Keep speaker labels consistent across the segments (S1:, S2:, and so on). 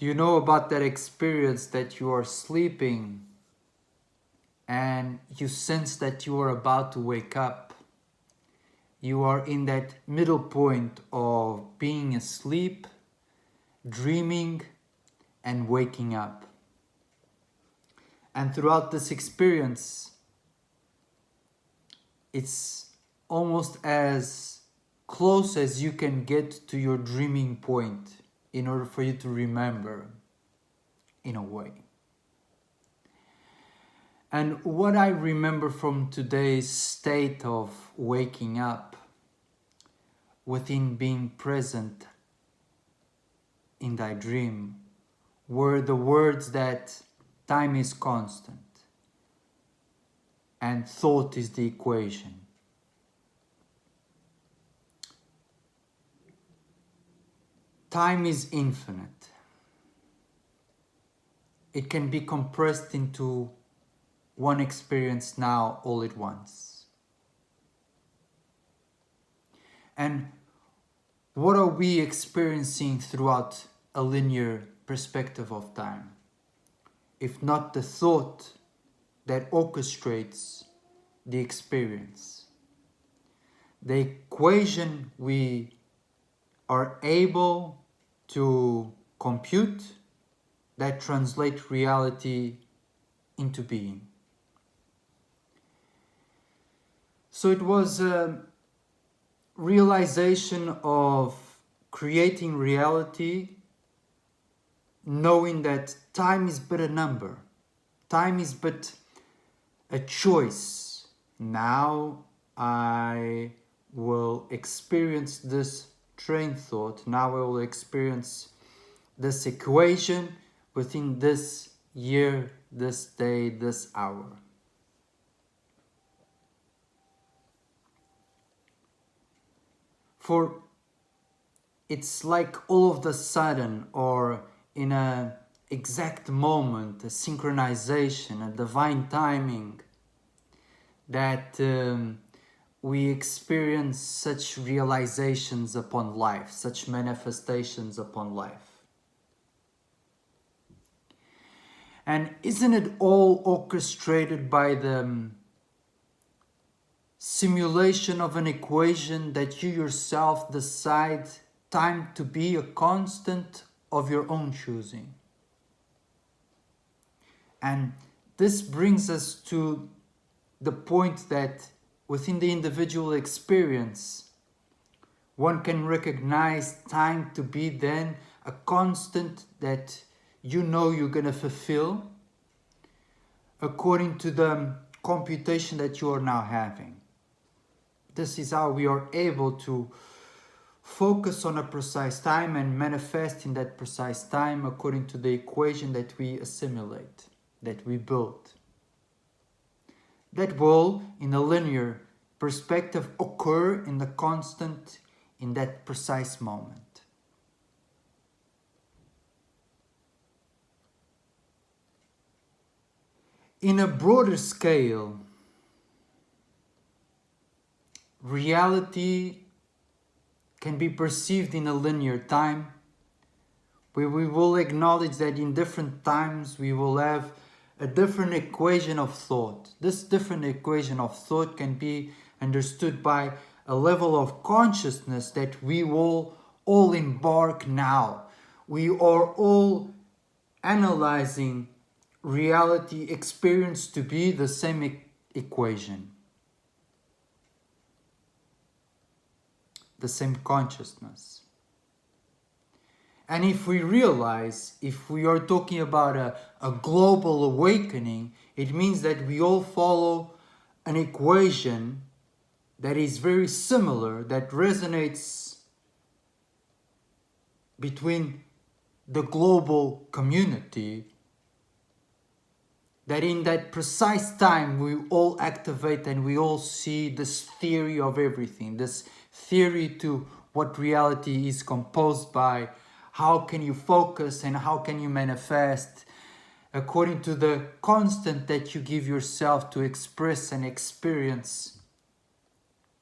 S1: Do you know about that experience that you are sleeping and you sense that you are about to wake up? You are in that middle point of being asleep, dreaming, and waking up. And throughout this experience, it's almost as close as you can get to your dreaming point in order for you to remember, in a way. And what I remember from today's state of waking up within being present in thy dream were the words that time is constant and thought is the equation. Time is infinite. It can be compressed into one experience now all at once. And what are we experiencing throughout a linear perspective of time, if not the thought that orchestrates the experience? The equation we are able to compute that translate reality into being. So it was a realization of creating reality, knowing that time is but a number. Time is but a choice. Now I will experience this train thought. Now I will experience this equation within this year, this day, this hour. For it's like all of the sudden, or in an exact moment, a synchronization, a divine timing, that we experience such realizations upon life, such manifestations upon life. And isn't it all orchestrated by the simulation of an equation that you yourself decide time to be a constant of your own choosing? And this brings us to the point that within the individual experience, one can recognize time to be then a constant that you know you're going to fulfill according to the computation that you are now having. This is how we are able to focus on a precise time and manifest in that precise time according to the equation that we assimilate, that we build. That will, in a linear perspective, occur in the constant, in that precise moment. In a broader scale, reality can be perceived in a linear time, where we will acknowledge that in different times we will have a different equation of thought. This different equation of thought can be understood by a level of consciousness that we will all embark now. We are all analyzing reality experience to be the same equation, the same consciousness. And if we realize, if we are talking about a global awakening, it means that we all follow an equation that is very similar, that resonates between the global community, that in that precise time we all activate and we all see this theory of everything, this theory to what reality is composed by. How can you focus and how can you manifest according to the constant that you give yourself to express and experience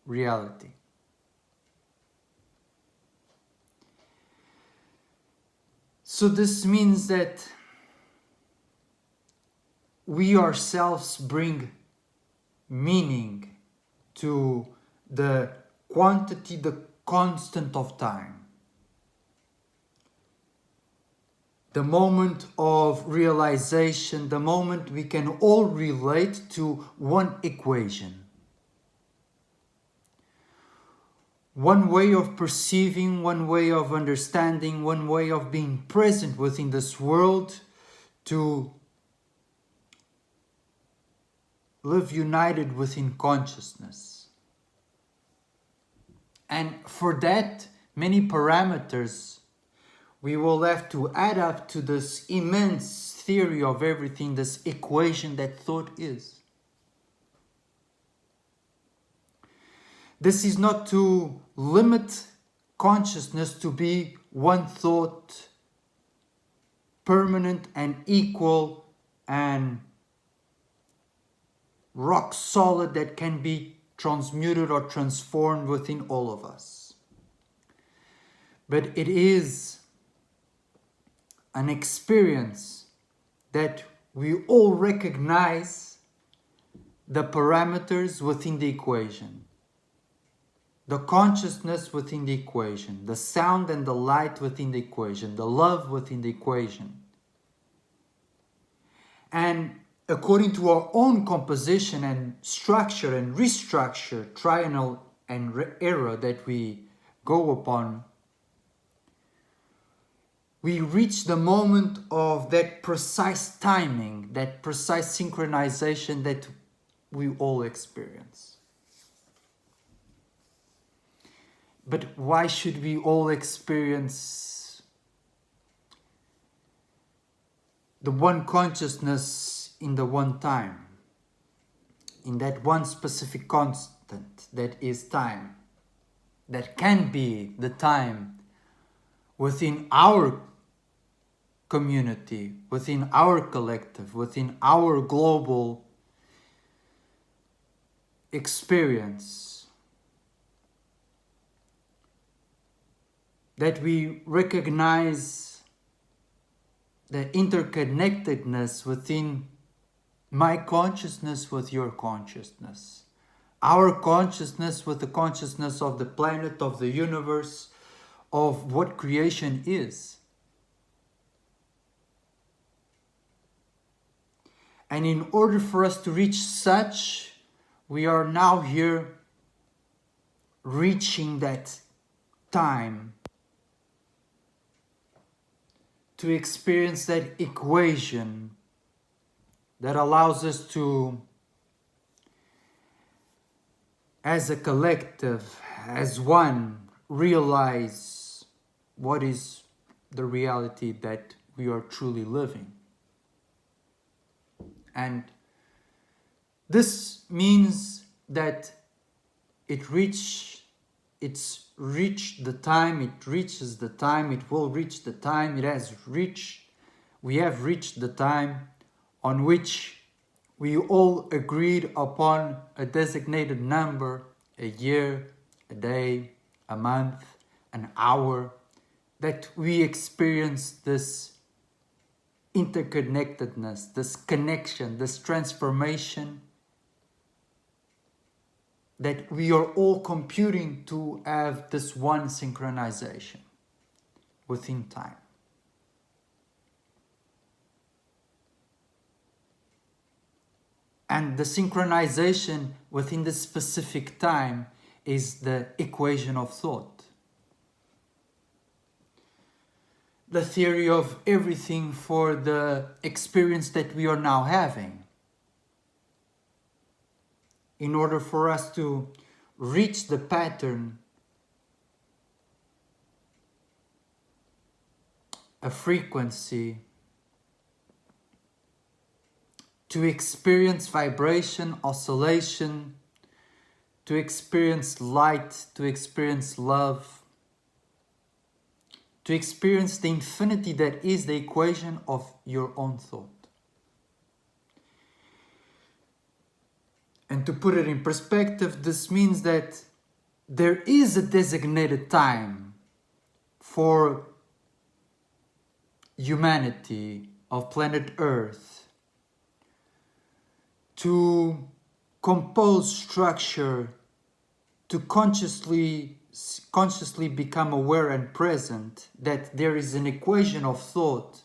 S1: reality. So this means that we ourselves bring meaning to the quantity, the constant of time. The moment of realization, the moment we can all relate to one equation. One way of perceiving, one way of understanding, one way of being present within this world to live united within consciousness. And for that, many parameters we will have to add up to this immense theory of everything, this equation that thought is. This is not to limit consciousness to be one thought, permanent and equal and rock solid that can be transmuted or transformed within all of us. But it is an experience that we all recognize the parameters within the equation, the consciousness within the equation, the sound and the light within the equation, the love within the equation. And according to our own composition and structure and restructure, trial and error that we go upon, we reach the moment of that precise timing, that precise synchronization that we all experience. But why should we all experience the one consciousness in the one time, in that one specific constant that is time, that can be the time within our community, within our collective, within our global experience, that we recognize the interconnectedness within my consciousness with your consciousness, our consciousness with the consciousness of the planet, of the universe, of what creation is. And in order for us to reach such, we are now here reaching that time to experience that equation that allows us to, as a collective, as one, realize what is the reality that we are truly living. And this means that it reaches the time, it reaches the time, it will reach the time, we have reached the time on which we all agreed upon a designated number, a year, a day, a month, an hour, that we experience this interconnectedness, this connection, this transformation that we are all computing to have this one synchronization within time. And the synchronization within this specific time is the equation of thought. The theory of everything for the experience that we are now having. In order for us to reach the pattern, a frequency, to experience vibration, oscillation, to experience light, to experience love, to experience the infinity that is the equation of your own thought. And to put it in perspective, this means that there is a designated time for humanity, of planet Earth, to compose structure, to consciously become aware and present that there is an equation of thought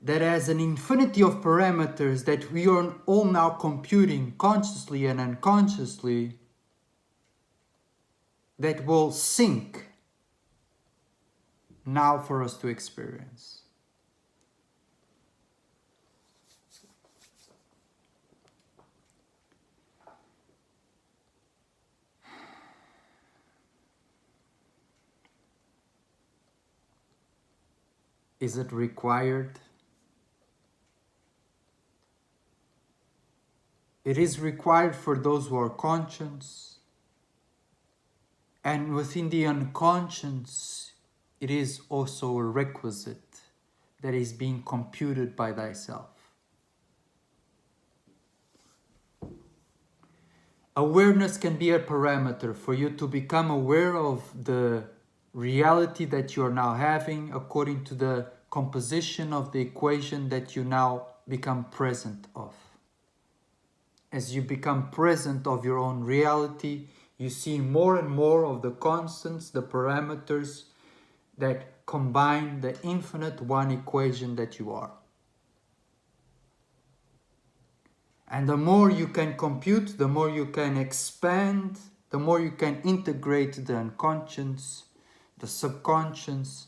S1: that has an infinity of parameters that we are all now computing consciously and unconsciously, that will sync now for us to experience. Is it required? It is required for those who are conscious, and within the unconscious, it is also a requisite that is being computed by thyself. Awareness can be a parameter for you to become aware of the reality that you are now having according to the composition of the equation that you now become present of. As you become present of your own reality, you see more and more of the constants, the parameters that combine the infinite one equation that you are. And the more you can compute, the more you can expand, the more you can integrate the unconscious, the subconscious,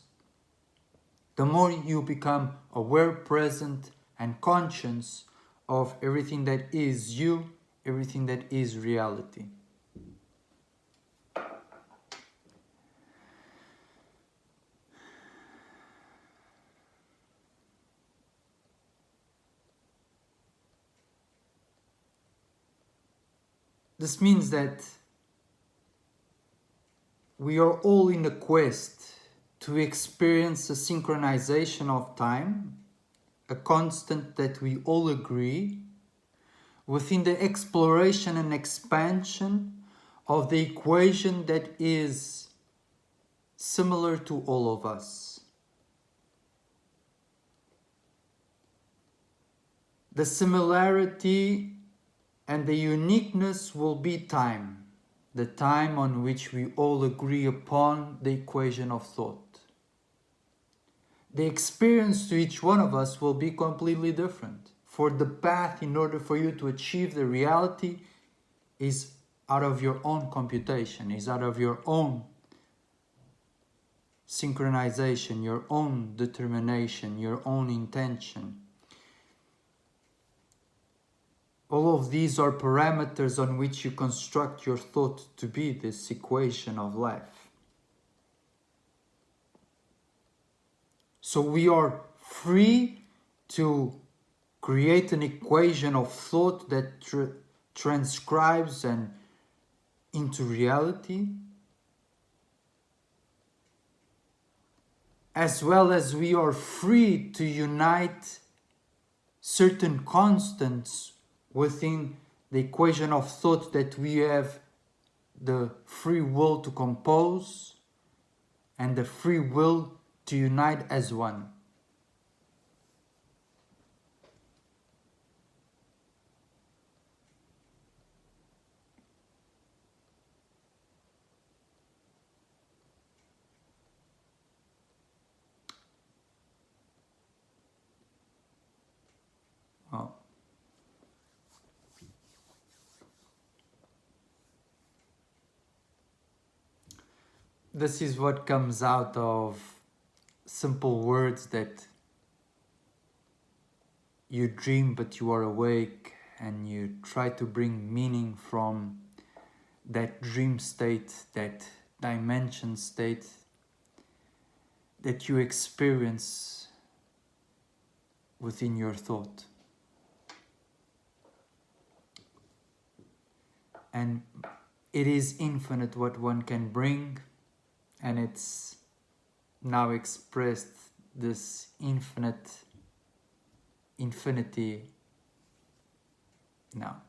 S1: the more you become aware, present, and conscious of everything that is you, everything that is reality. This means that we are all in a quest to experience a synchronization of time, a constant that we all agree, within the exploration and expansion of the equation that is similar to all of us. The similarity and the uniqueness will be time, the time on which we all agree upon the equation of thought. The experience to each one of us will be completely different. For the path in order for you to achieve the reality is out of your own computation, is out of your own synchronization, your own determination, your own intention. All of these are parameters on which you construct your thought to be this equation of life. So we are free to create an equation of thought that transcribes and into reality, as well as we are free to unite certain constants within the equation of thought that we have the free will to compose and the free will to unite as one. Well, this is what comes out of simple words that you dream but you are awake, and you try to bring meaning from that dream state, that dimension state that you experience within your thought. And it is infinite what one can bring, and it's now expressed this infinity now.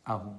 S1: Ahu.